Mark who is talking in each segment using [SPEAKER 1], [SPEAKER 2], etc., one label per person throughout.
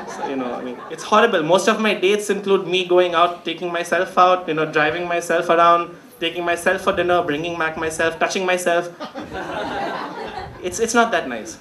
[SPEAKER 1] So, I mean, it's horrible. Most of my dates include me going out, taking myself out, driving myself around, taking myself for dinner, bringing back myself, touching myself. It's not that nice.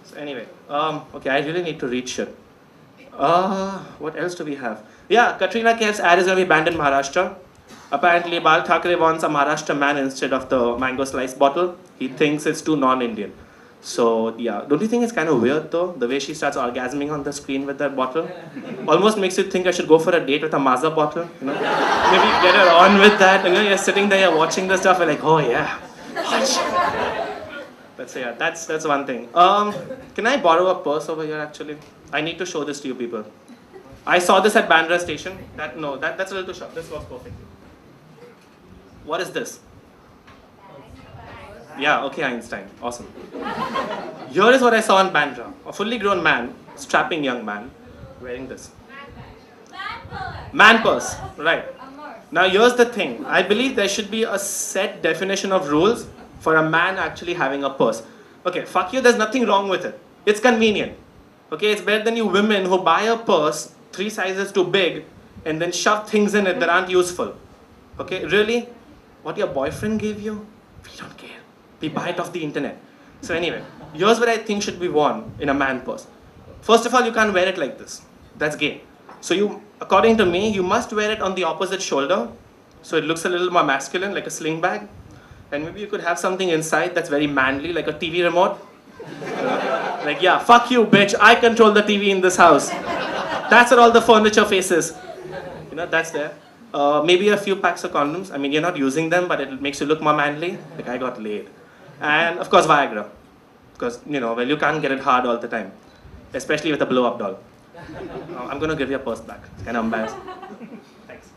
[SPEAKER 1] So anyway, okay, I really need to read shit. What else do we have? Yeah, Katrina Kaif's ad is going to be banned in Maharashtra. Apparently, Bal Thackeray wants a Maharashtra man instead of the mango slice bottle. He thinks it's too non-Indian. So, yeah. Don't you think it's kind of weird, though? The way she starts orgasming on the screen with that bottle? Almost makes you think I should go for a date with a Mazda bottle, Maybe get her on with that. You're sitting there, you're watching the stuff, you're like, oh, yeah. But so, yeah, that's one thing. Can I borrow a purse over here, actually? I need to show this to you people. I saw this at Bandra station. That's a little too short. This works perfectly. What is this? Yeah, okay, Einstein. Awesome. Here is what I saw in Bandra. A fully grown man, strapping young man, wearing this. Man purse. Right. Now here's the thing. I believe there should be a set definition of rules for a man actually having a purse. Okay, fuck you, there's nothing wrong with it. It's convenient. Okay, it's better than you women who buy a purse 3 sizes too big and then shove things in it that aren't useful. Okay, really? What your boyfriend gave you? We don't care. We buy it off the internet. So anyway, here's what I think should be worn in a man purse. First of all, you can't wear it like this. That's gay. So according to me, you must wear it on the opposite shoulder. So it looks a little more masculine, like a sling bag. And maybe you could have something inside that's very manly, like a TV remote. Like, yeah, fuck you, bitch. I control the TV in this house. That's what all the furniture faces. That's there. Maybe a few packs of condoms. I mean, you're not using them, but it makes you look more manly. Like, I got laid. And, of course, Viagra. Because, well, you can't get it hard all the time. Especially with a blow-up doll. I'm going to give you a purse back. It's kind of embarrassing. Thanks.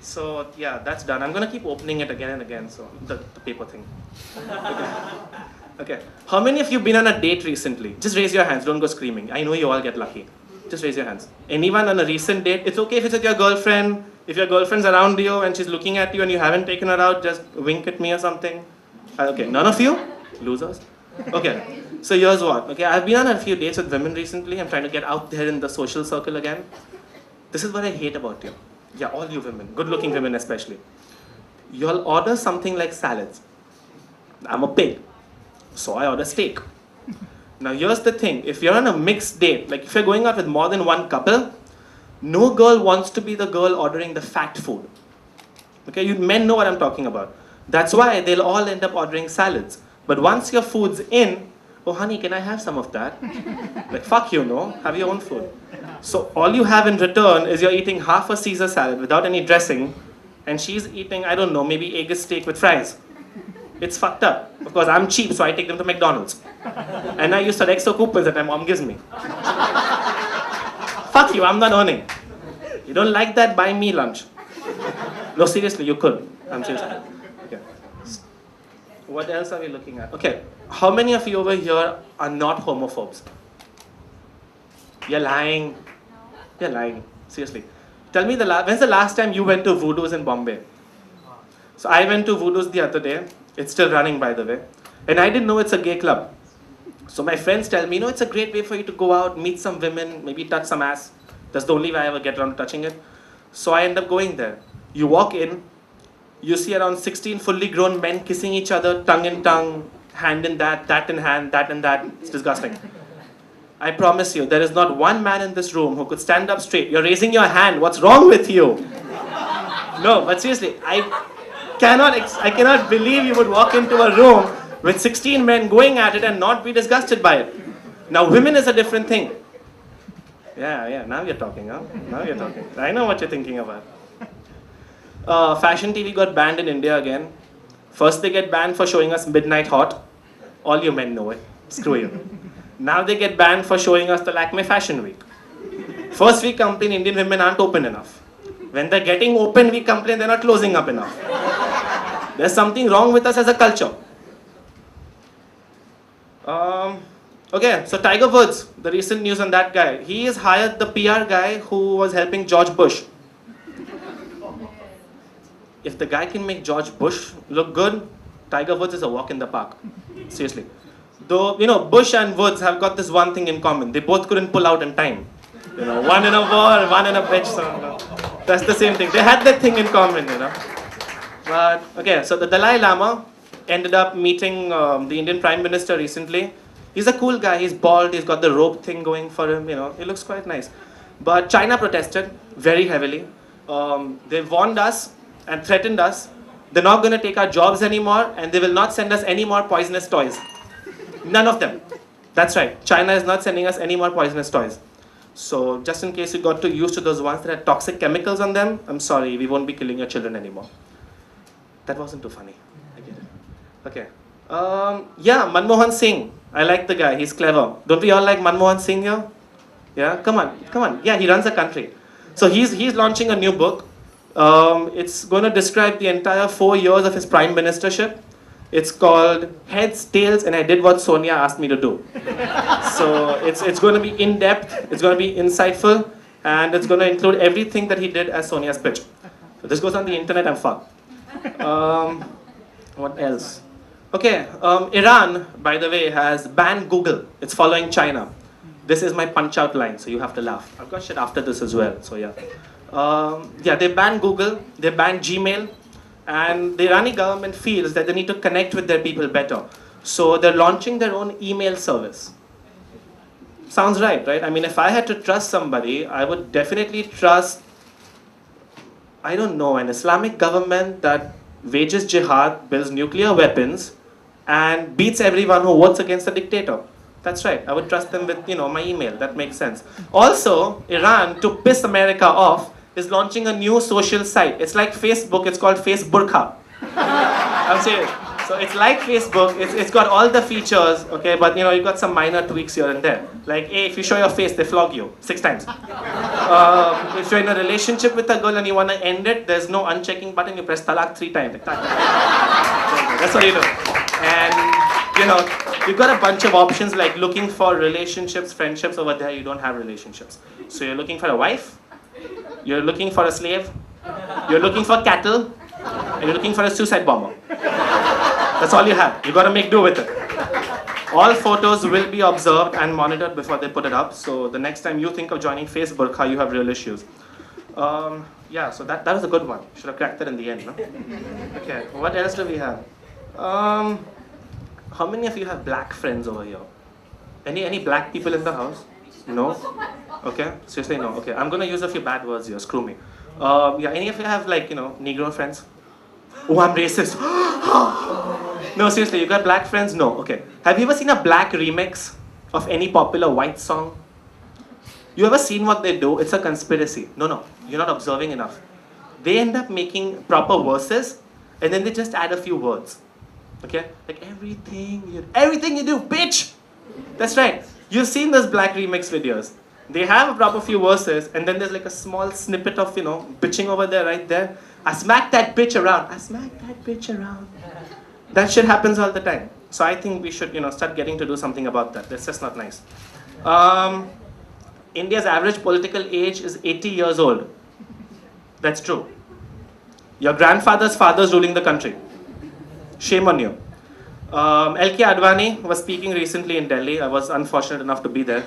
[SPEAKER 1] So, yeah, that's done. I'm going to keep opening it again and again. So, the paper thing. Okay. How many of you been on a date recently? Just raise your hands. Don't go screaming. I know you all get lucky. Just raise your hands. Anyone on a recent date? It's okay if it's with your girlfriend. If your girlfriend's around you and she's looking at you and you haven't taken her out, just wink at me or something. Okay, none of you? Losers? Okay, so here's what. Okay, I've been on a few dates with women recently. I'm trying to get out there in the social circle again. This is what I hate about you. Yeah, all you women, good-looking women especially. You'll order something like salads. I'm a pig, so I order steak. Now here's the thing, if you're on a mixed date, like if you're going out with more than one couple, no girl wants to be the girl ordering the fat food. Okay, you men know what I'm talking about. That's why they'll all end up ordering salads. But once your food's in, oh honey, can I have some of that? Like fuck you, no, have your own food. So all you have in return is you're eating half a Caesar salad without any dressing, and she's eating, I don't know, maybe egg steak with fries. It's fucked up. Of course, I'm cheap, so I take them to McDonald's. And I use Sodexo coupons that my mom gives me. Fuck you, I'm not earning. You don't like that? Buy me lunch. No, seriously, you could. I'm serious. Okay. What else are we looking at? Okay, how many of you over here are not homophobes? You're lying. You're lying. Seriously. Tell me, when's the last time you went to Voodoo's in Bombay? So I went to Voodoo's the other day. It's still running, by the way. And I didn't know it's a gay club. So my friends tell me, it's a great way for you to go out, meet some women, maybe touch some ass. That's the only way I ever get around to touching it. So I end up going there. You walk in, you see around 16 fully grown men kissing each other, tongue in tongue, hand in that in hand, that in that. It's disgusting. I promise you, there is not one man in this room who could stand up straight. You're raising your hand. What's wrong with you? No, but seriously, I cannot believe you would walk into a room with 16 men going at it and not be disgusted by it. Now, women is a different thing. Yeah, now you're talking, huh? Now you're talking. I know what you're thinking about. Fashion TV got banned in India again. First they get banned for showing us Midnight Hot. All you men know it. Screw you. Now they get banned for showing us the Lakme Fashion Week. First we complain Indian women aren't open enough. When they're getting open, we complain they're not closing up enough. There's something wrong with us as a culture. Okay, so Tiger Woods, the recent news on that guy. He has hired the PR guy who was helping George Bush. If the guy can make George Bush look good, Tiger Woods is a walk in the park. Seriously. Though, Bush and Woods have got this one thing in common. They both couldn't pull out in time. You know, one in a war, one in a bitch song. That's the same thing. They had that thing in common, you know. But, okay, so the Dalai Lama ended up meeting the Indian Prime Minister recently. He's a cool guy, he's bald, he's got the robe thing going for him, you know, he looks quite nice. But China protested very heavily. They warned us and threatened us. They're not going to take our jobs anymore, and they will not send us any more poisonous toys. None of them. That's right, China is not sending us any more poisonous toys. So just in case you got too used to those ones that had toxic chemicals on them, I'm sorry, we won't be killing your children anymore. That wasn't too funny. I get it. Okay. Yeah, Manmohan Singh. I like the guy. He's clever. Don't we all like Manmohan Singh here? Yeah, come on, come on. Yeah, he runs a country. So he's launching a new book. It's going to describe the entire 4 years of his prime ministership. It's called Heads, Tails, and I Did What Sonia Asked Me to Do. So it's going to be in-depth, it's going to be insightful, and it's going to include everything that he did as Sonia's pitch. So this goes on the internet, I'm fucked. What else? Okay, Iran, by the way, has banned Google. It's following China. This is my punch-out line, so you have to laugh. I've got shit after this as well, so yeah. Yeah, they banned Google, they banned Gmail, and the Irani government feels that they need to connect with their people better. So they're launching their own email service. Sounds right, right? I mean, if I had to trust somebody, I would definitely trust, I don't know, an Islamic government that wages jihad, builds nuclear weapons, and beats everyone who votes against the dictator. That's right, I would trust them with, you know, my email. That makes sense. Also, Iran, to piss America off, is launching a new social site. It's like Facebook, it's called Facebookha. I'm serious. So it's like Facebook, it's got all the features, okay, but you know, you've got some minor tweaks here and there. Like, hey, if you show your face, they flog you 6 times. If you're in a relationship with a girl and you want to end it, there's no unchecking button, you press talak 3 times. That's what you do. And, you know, you've got a bunch of options like looking for relationships, friendships. Over there, you don't have relationships. So you're looking for a wife, you're looking for a slave, you're looking for cattle, and you're looking for a suicide bomber. That's all you have. You got to make do with it. All photos will be observed and monitored before they put it up. So the next time you think of joining Facebook, you have real issues. Yeah, so that was a good one. Should have cracked that in the end, no? Okay, what else do we have? How many of you have black friends over here? Any black people in the house? No? Okay, seriously no. Okay, I'm gonna use a few bad words here, screw me. Yeah, any of you have like, you know, Negro friends? Oh, I'm racist. No, seriously, you got black friends? No, okay. Have you ever seen a black remix of any popular white song? You ever seen what they do? It's a conspiracy. No, you're not observing enough. They end up making proper verses, and then they just add a few words. Okay? Like, everything you do, bitch! That's right. You've seen those black remix videos. They have a proper few verses, and then there's like a small snippet of, you know, bitching over there, right there. I smack that bitch around. I smack that bitch around. That shit happens all the time. So I think we should, you know, start getting to do something about that. That's just not nice. India's average political age is 80 years old. That's true. Your grandfather's father's ruling the country. Shame on you. LK Advani was speaking recently in Delhi. I was unfortunate enough to be there.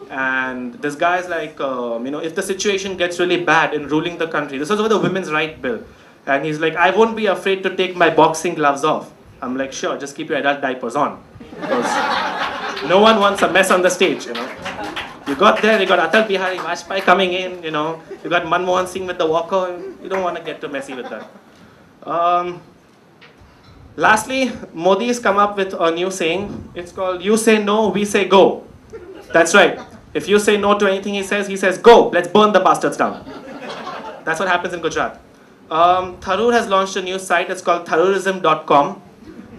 [SPEAKER 1] And this guy's like, you know, if the situation gets really bad in ruling the country, this was over the women's right bill. And he's like, I won't be afraid to take my boxing gloves off. I'm like, sure, just keep your adult diapers on. Because no one wants a mess on the stage, you know. You got there, you got Atal Bihari Vajpayee coming in, you know. You got Manmohan Singh with the walker. You don't want to get too messy with that. Lastly, Modi's come up with a new saying. It's called, you say no, we say go. That's right. If you say no to anything he says go. Let's burn the bastards down. That's what happens in Gujarat. Tharoor has launched a new site. It's called tharoorism.com.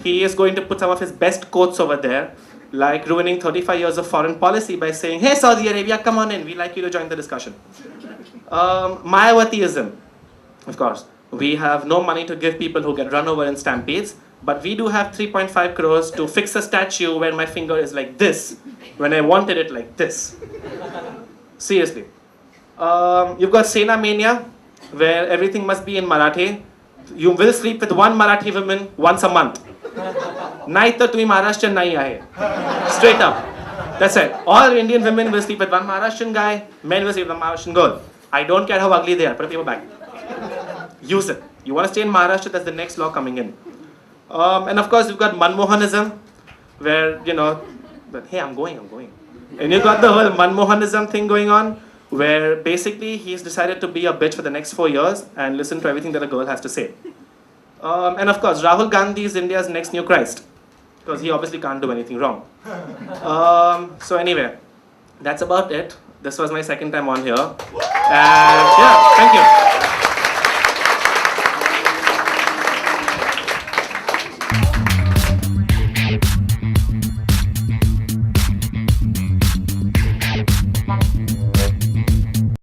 [SPEAKER 1] He is going to put some of his best quotes over there, like ruining 35 years of foreign policy by saying, hey Saudi Arabia, come on in. We'd like you to join the discussion. Mayawatiism. Of course. We have no money to give people who get run over in stampedes, but we do have 3.5 crores to fix a statue where my finger is like this, when I wanted it like this. Seriously. You've got Sena Mania, where everything must be in Marathi. You will sleep with one Marathi woman once a month. Nahi to tumi Maharashtrian nahi aahe. Straight up. That's right. All Indian women will sleep with one Maharashtrian guy, men will sleep with one Maharashtrian girl. I don't care how ugly they are. Put a paper bag. Use it. You want to stay in Maharashtra, that's the next law coming in. And of course, you've got Manmohanism, where, but hey, I'm going. And you've got the whole Manmohanism thing going on, where basically he's decided to be a bitch for the next 4 years and listen to everything that a girl has to say. And of course, Rahul Gandhi is India's next new Christ, because he obviously can't do anything wrong. So anyway, that's about it. This was my second time on here. And yeah, thank you.